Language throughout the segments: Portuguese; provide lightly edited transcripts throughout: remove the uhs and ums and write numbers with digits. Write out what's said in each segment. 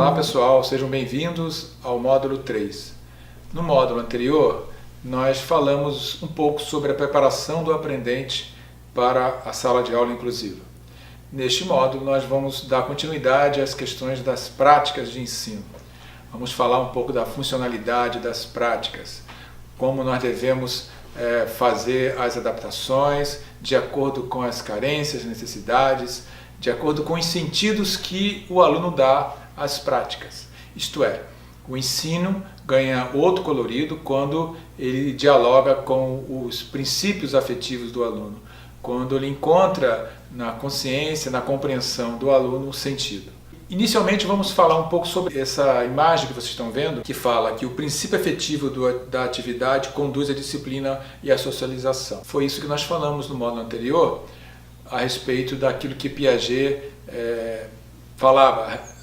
Olá pessoal, sejam bem-vindos ao módulo 3. No módulo anterior, nós falamos um pouco sobre a preparação do aprendente para a sala de aula inclusiva. Neste módulo, nós vamos dar continuidade às questões das práticas de ensino. Vamos falar um pouco da funcionalidade das práticas, como nós devemos fazer as adaptações de acordo com as carências, necessidades, de acordo com os sentidos que o aluno dá às práticas. Isto é, o ensino ganha outro colorido quando ele dialoga com os princípios afetivos do aluno, quando ele encontra na consciência, na compreensão do aluno o sentido. Inicialmente vamos falar um pouco sobre essa imagem que vocês estão vendo, que fala que o princípio afetivo da atividade conduz à disciplina e à socialização. Foi isso que nós falamos no módulo anterior, a respeito daquilo que Piaget falava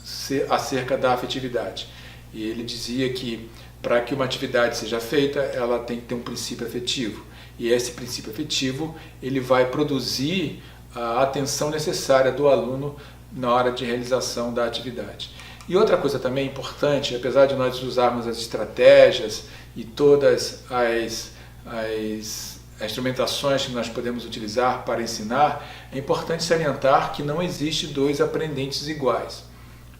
acerca da afetividade. E ele dizia que para que uma atividade seja feita, ela tem que ter um princípio afetivo. E esse princípio afetivo, ele vai produzir a atenção necessária do aluno na hora de realização da atividade. E outra coisa também importante, apesar de nós usarmos as estratégias e todas as instrumentações que nós podemos utilizar para ensinar, é importante salientar que não existe dois aprendentes iguais.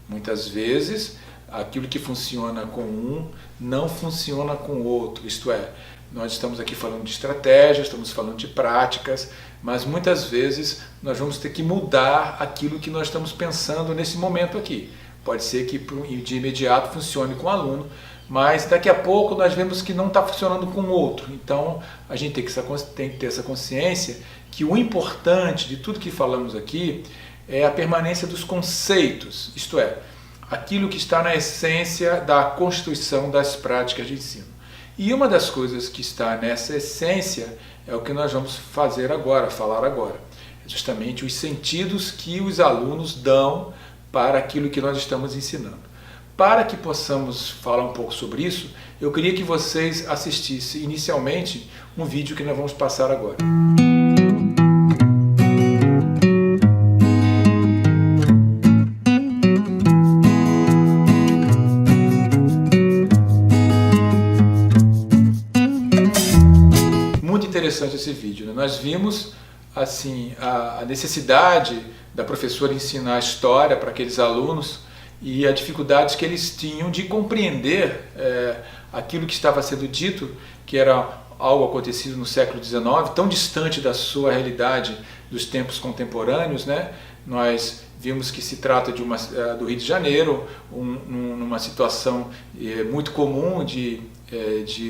Muitas vezes, aquilo que funciona com um não funciona com o outro, isto é, nós estamos aqui falando de estratégias, estamos falando de práticas, mas muitas vezes nós vamos ter que mudar aquilo que nós estamos pensando nesse momento aqui. Pode ser que de imediato funcione com o aluno, mas daqui a pouco nós vemos que não está funcionando com o outro. Então a gente tem que ter essa consciência que o importante de tudo que falamos aqui é a permanência dos conceitos, isto é, aquilo que está na essência da constituição das práticas de ensino. E uma das coisas que está nessa essência é o que nós vamos fazer agora, falar agora. É justamente os sentidos que os alunos dão para aquilo que nós estamos ensinando. Para que possamos falar um pouco sobre isso, eu queria que vocês assistissem inicialmente um vídeo que nós vamos passar agora. Muito interessante esse vídeo, né? Nós vimos assim, a necessidade da professora ensinar a história para aqueles alunos e as dificuldades que eles tinham de compreender aquilo que estava sendo dito, que era algo acontecido no século XIX, tão distante da sua realidade dos tempos contemporâneos, né? Nós vimos que se trata do Rio de Janeiro, numa situação muito comum de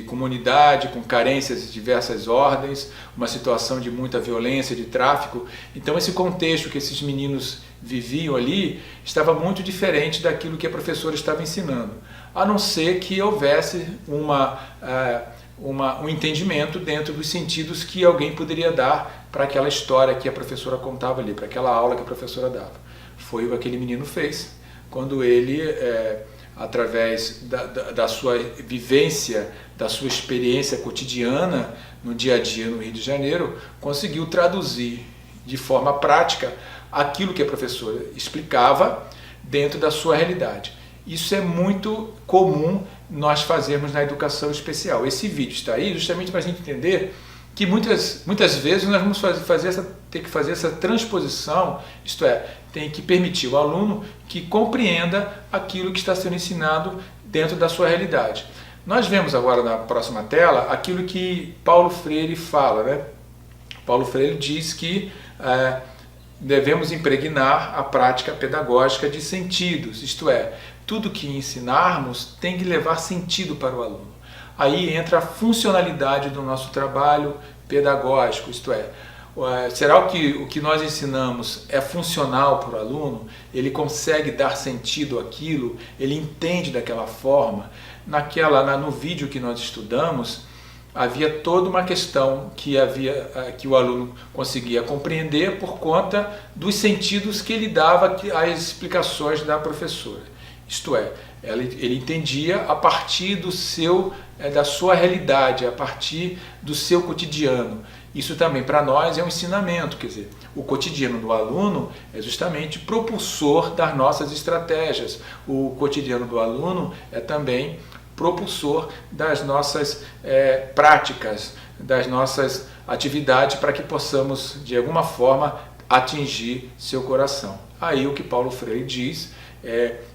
comunidade com carências de diversas ordens, uma situação de muita violência, de tráfico. Então esse contexto que esses meninos viviam ali estava muito diferente daquilo que a professora estava ensinando, a não ser que houvesse um entendimento dentro dos sentidos que alguém poderia dar para aquela história que a professora contava ali, para aquela aula que a professora dava. Foi o que aquele menino fez quando ele, através da sua vivência, da sua experiência cotidiana no dia a dia no Rio de Janeiro, conseguiu traduzir de forma prática aquilo que a professora explicava dentro da sua realidade. Isso é muito comum nós fazermos na educação especial. Esse vídeo está aí justamente para a gente entender que muitas vezes nós vamos ter que fazer essa transposição, isto é, tem que permitir ao aluno que compreenda aquilo que está sendo ensinado dentro da sua realidade. Nós vemos agora na próxima tela aquilo que Paulo Freire fala, né? Paulo Freire diz que devemos impregnar a prática pedagógica de sentidos, isto é, tudo que ensinarmos tem que levar sentido para o aluno. Aí entra a funcionalidade do nosso trabalho pedagógico, isto é, será que o que nós ensinamos é funcional para o aluno? Ele consegue dar sentido àquilo? Ele entende daquela forma? No vídeo que nós estudamos, havia toda uma questão que o aluno conseguia compreender por conta dos sentidos que ele dava às explicações da professora. Isto é, ele entendia a partir da sua realidade, a partir do seu cotidiano. Isso também para nós é um ensinamento, quer dizer, o cotidiano do aluno é justamente propulsor das nossas estratégias. O cotidiano do aluno é também propulsor das nossas práticas, das nossas atividades para que possamos, de alguma forma, atingir seu coração. Aí o que Paulo Freire diz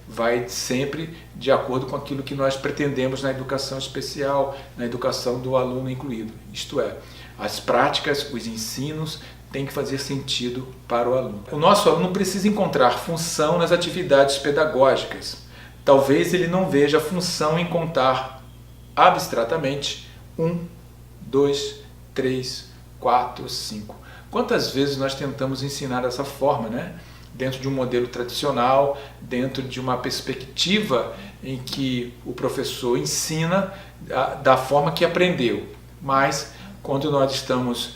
vai sempre de acordo com aquilo que nós pretendemos na educação especial, na educação do aluno incluído. Isto é, as práticas, os ensinos têm que fazer sentido para o aluno. O nosso aluno precisa encontrar função nas atividades pedagógicas. Talvez ele não veja função em contar abstratamente 1, 2, 3, 4, 5. Quantas vezes nós tentamos ensinar dessa forma, né? Dentro de um modelo tradicional, dentro de uma perspectiva em que o professor ensina da forma que aprendeu. Mas quando nós estamos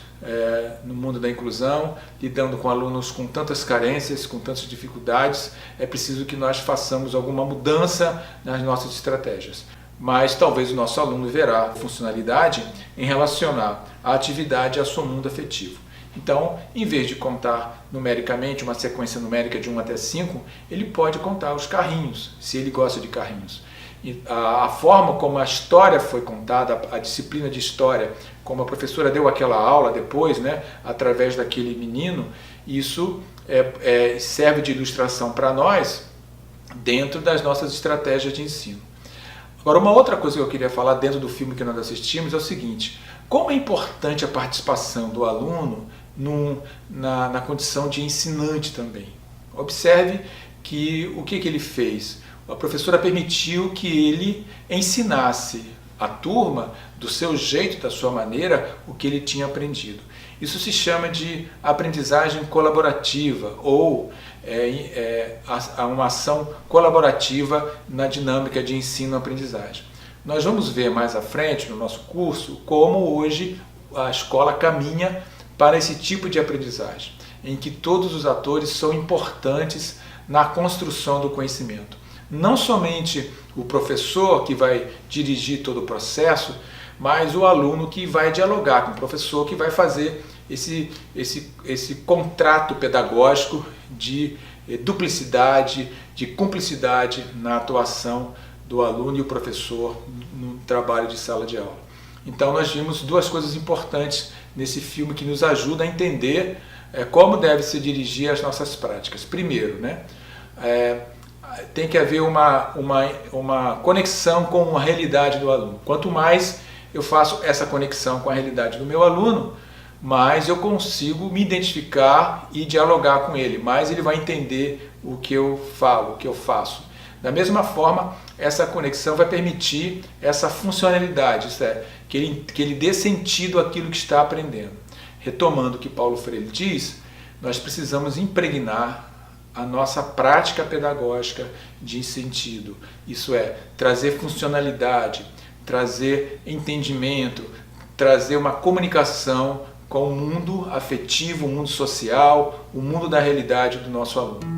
no mundo da inclusão, lidando com alunos com tantas carências, com tantas dificuldades, é preciso que nós façamos alguma mudança nas nossas estratégias. Mas talvez o nosso aluno verá funcionalidade em relacionar a atividade ao seu mundo afetivo. Então, em vez de contar numericamente, uma sequência numérica de 1 até 5, ele pode contar os carrinhos, se ele gosta de carrinhos. E a forma como a história foi contada, a disciplina de história, como a professora deu aquela aula depois, né, através daquele menino, isso serve de ilustração para nós dentro das nossas estratégias de ensino. Agora, uma outra coisa que eu queria falar dentro do filme que nós assistimos é o seguinte: como é importante a participação do aluno na condição de ensinante também. Observe que o que ele fez? A professora permitiu que ele ensinasse a turma, do seu jeito, da sua maneira, o que ele tinha aprendido. Isso se chama de aprendizagem colaborativa ou uma ação colaborativa na dinâmica de ensino-aprendizagem. Nós vamos ver mais à frente no nosso curso como hoje a escola caminha para esse tipo de aprendizagem, em que todos os atores são importantes na construção do conhecimento. Não somente o professor que vai dirigir todo o processo, mas o aluno que vai dialogar com o professor, que vai fazer esse contrato pedagógico de duplicidade, de cumplicidade na atuação do aluno e o professor no trabalho de sala de aula. Então nós vimos duas coisas importantes nesse filme que nos ajudam a entender como deve se dirigir as nossas práticas. Primeiro, né, tem que haver uma conexão com a realidade do aluno. Quanto mais eu faço essa conexão com a realidade do meu aluno, mais eu consigo me identificar e dialogar com ele, mais ele vai entender o que eu falo, o que eu faço. Da mesma forma, essa conexão vai permitir essa funcionalidade, isso é, que ele dê sentido àquilo que está aprendendo. Retomando o que Paulo Freire diz, nós precisamos impregnar a nossa prática pedagógica de sentido, isso é, trazer funcionalidade, trazer entendimento, trazer uma comunicação com o mundo afetivo, o mundo social, o mundo da realidade do nosso aluno.